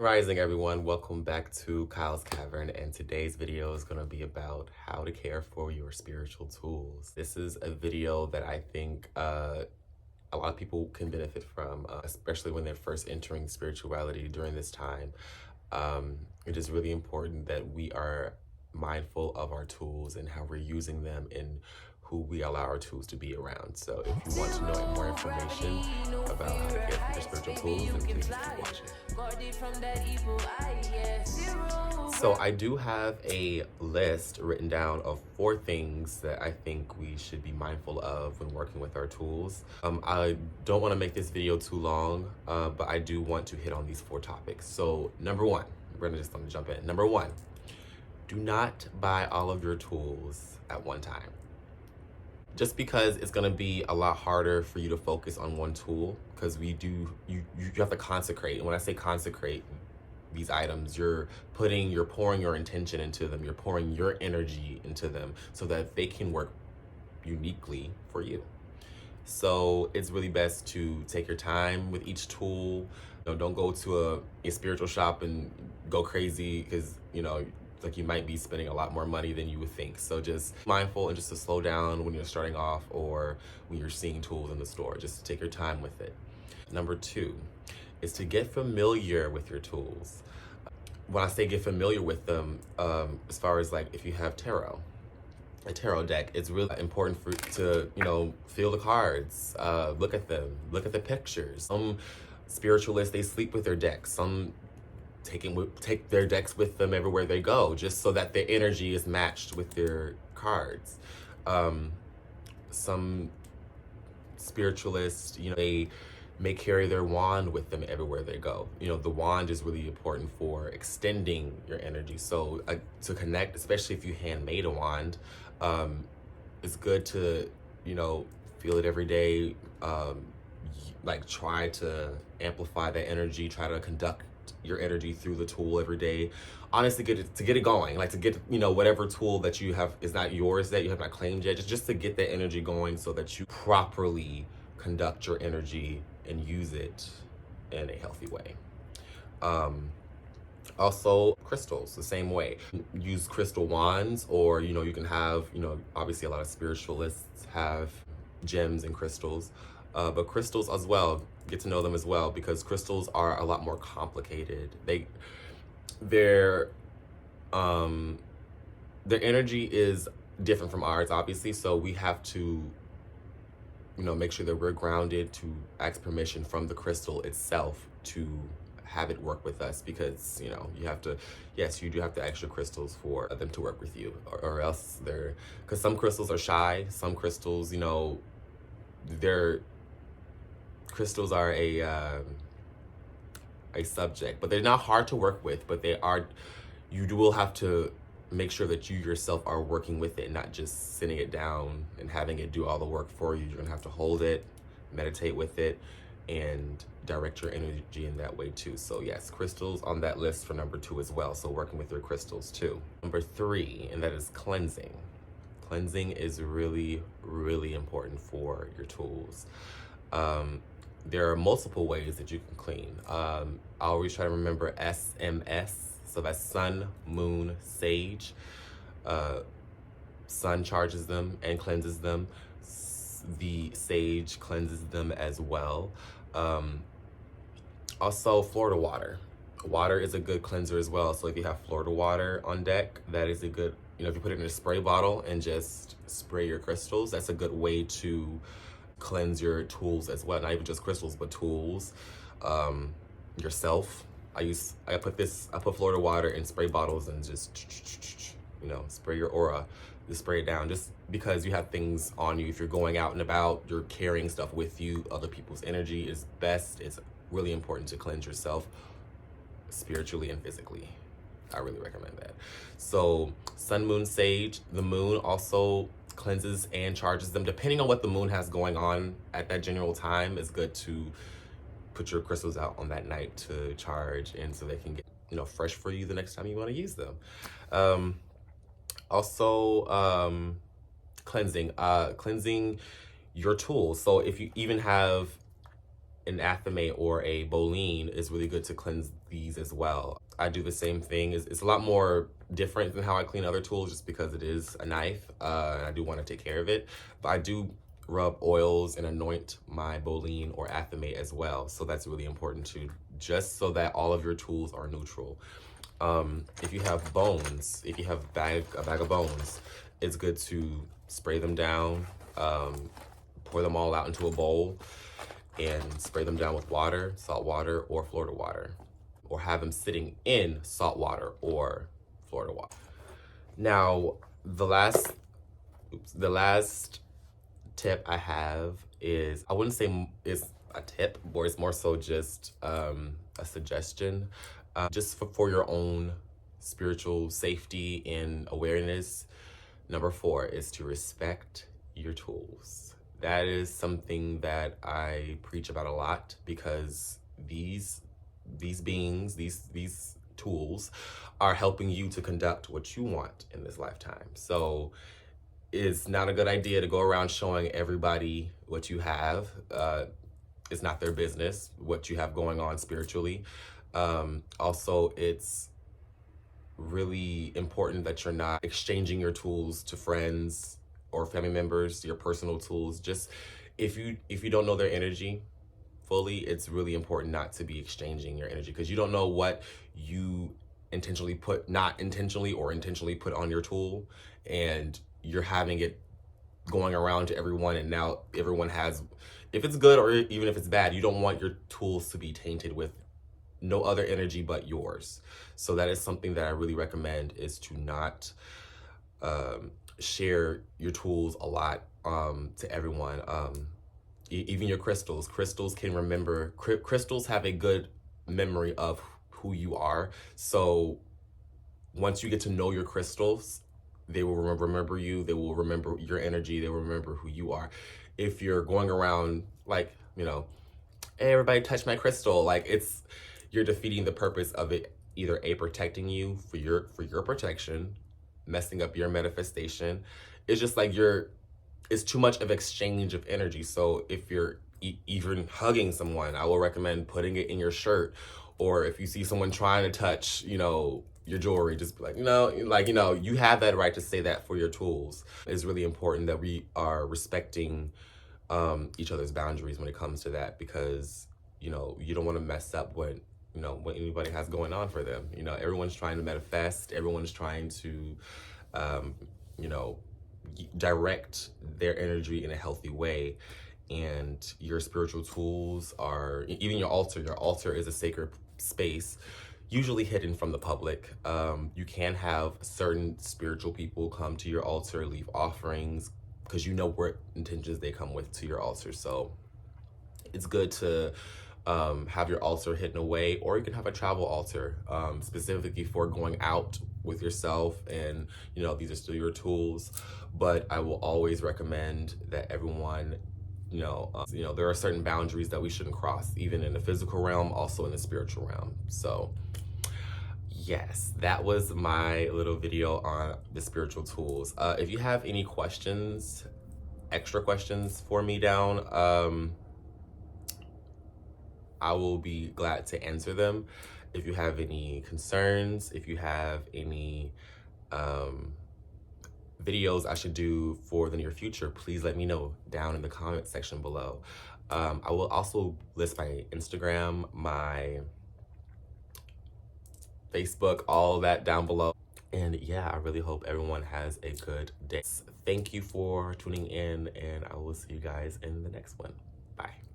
Rising everyone, welcome back to Kyle's Cavern, and today's video is going to be about how to care for your spiritual tools. This is a video that I think a lot of people can benefit from, especially when they're first entering spirituality during this time. It is really important that we are mindful of our tools and how we're using them and who we allow our tools to be around. So if you want to know more information about how to care for your spiritual tools, then please keep watching. So I do have a list written down of 4 things that I think we should be mindful of when working with our tools. I don't want to make this video too long, but I do want to hit on these 4 topics. So number 1, we're gonna jump in. Number 1, do not buy all of your tools at one time. Just because it's going to be a lot harder for you to focus on one tool, because you have to consecrate. And when I say consecrate these items, you're pouring your intention into them, you're pouring your energy into them so that they can work uniquely for you. So it's really best to take your time with each tool. Don't go to a spiritual shop and go crazy, because like you might be spending a lot more money than you would think. So just mindful and just to slow down when you're starting off or when you're seeing tools in the store. Just take your time with it. Number 2 is to get familiar with your tools. When I say get familiar with them, as far as like if you have a tarot deck, it's really important to feel the cards, look at them, look at the pictures. Some spiritualists, they sleep with their decks. Some take their decks with them everywhere they go, just so that their energy is matched with their cards. Some spiritualists, they may carry their wand with them everywhere they go. The wand is really important for extending your energy. So to connect, especially if you handmade a wand, it's good to feel it every day. Like try to amplify that energy, try to conduct your energy through the tool every day. Honestly, get it going, like to get whatever tool that you have is not yours, that you have not claimed yet, just to get that energy going so that you properly conduct your energy and use it in a healthy way. Also, crystals, the same way. Use crystal wands, or you can have, obviously a lot of spiritualists have gems and crystals, but crystals as well, get to know them as well, because crystals are a lot more complicated. Their energy is different from ours, obviously, so we have to make sure that we're grounded, to ask permission from the crystal itself to have it work with us, because you do have to ask your crystals for them to work with you, or else because some crystals are shy. Some crystals, crystals are a subject, but they're not hard to work with, but you will have to make sure that you yourself are working with it, not just sitting it down and having it do all the work for you. You're gonna have to hold it, meditate with it, and direct your energy in that way too. So yes, crystals on that list for number 2 as well. So working with your crystals too. Number 3, and that is cleansing. Cleansing is really, really important for your tools. There are multiple ways that you can clean. I always try to remember SMS. So that's sun, moon, sage. Sun charges them and cleanses them. The sage cleanses them as well. Also, Florida water. Water is a good cleanser as well. So if you have Florida water on deck, that is a good, if you put it in a spray bottle and just spray your crystals, that's a good way to cleanse your tools as well. Not even just crystals, but tools, yourself. I put Florida water in spray bottles and just spray your aura, just spray it down, just because you have things on you. If you're going out and about, you're carrying stuff with you, other people's energy is best. It's really important to cleanse yourself spiritually and physically. I really recommend that. So sun, moon, sage. The moon also cleanses and charges them. Depending on what the moon has going on at that general time, it's good to put your crystals out on that night to charge, and so they can get fresh for you the next time you want to use them. Also, cleansing your tools. So if you even have an athame or a boline is really good to cleanse these as well. I do the same thing. It's a lot more different than how I clean other tools just because it is a knife, and I do want to take care of it. But I do rub oils and anoint my boline or athame as well. So that's really important too, just so that all of your tools are neutral. If you have bones, if you have a bag of bones, it's good to spray them down, pour them all out into a bowl, and spray them down with water, salt water, or Florida water, or have them sitting in salt water or Florida water. Now, the last tip I have is, I wouldn't say it's a tip, or it's more so just a suggestion, just for your own spiritual safety and awareness. Number 4 is to respect your tools. That is something that I preach about a lot, because these beings, these tools are helping you to conduct what you want in this lifetime. So it's not a good idea to go around showing everybody what you have. It's not their business what you have going on spiritually. Also, it's really important that you're not exchanging your tools to friends or family members, your personal tools. Just if you don't know their energy fully, it's really important not to be exchanging your energy, because you don't know what you intentionally put, not intentionally or intentionally put on your tool, and you're having it going around to everyone, and now everyone has, if it's good or even if it's bad, you don't want your tools to be tainted with no other energy but yours. So that is something that I really recommend, is to not share your tools a lot to everyone. Even your crystals. Crystals can remember, crystals have a good memory of who you are. So once you get to know your crystals, they will remember you, they will remember your energy, they will remember who you are. If you're going around like, you know, hey, everybody touch my crystal, like you're defeating the purpose of it, either A, protecting you for your protection, messing up your manifestation. It's just like it's too much of exchange of energy. So if you're even hugging someone, I will recommend putting it in your shirt. Or if you see someone trying to touch, you know, your jewelry, just be like, you have that right to say that for your tools. It's really important that we are respecting each other's boundaries when it comes to that, because, you know, you don't want to mess up what anybody has going on for them. You know, everyone's trying to manifest, everyone's trying to, direct their energy in a healthy way. And your spiritual tools are, even your altar is a sacred space, usually hidden from the public. You can have certain spiritual people come to your altar, leave offerings, because you know what intentions they come with to your altar. So it's good to have your altar hidden away, or you can have a travel altar specifically for going out with yourself, and you know, these are still your tools. But I will always recommend that everyone, there are certain boundaries that we shouldn't cross, even in the physical realm, also in the spiritual realm. So yes, that was my little video on the spiritual tools. If you have any questions, extra questions for me down, I will be glad to answer them. If you have any concerns, if you have any videos I should do for the near future, please let me know down in the comment section below. I will also list my Instagram, my Facebook, all that down below. And yeah, I really hope everyone has a good day. Thank you for tuning in, and I will see you guys in the next one. Bye.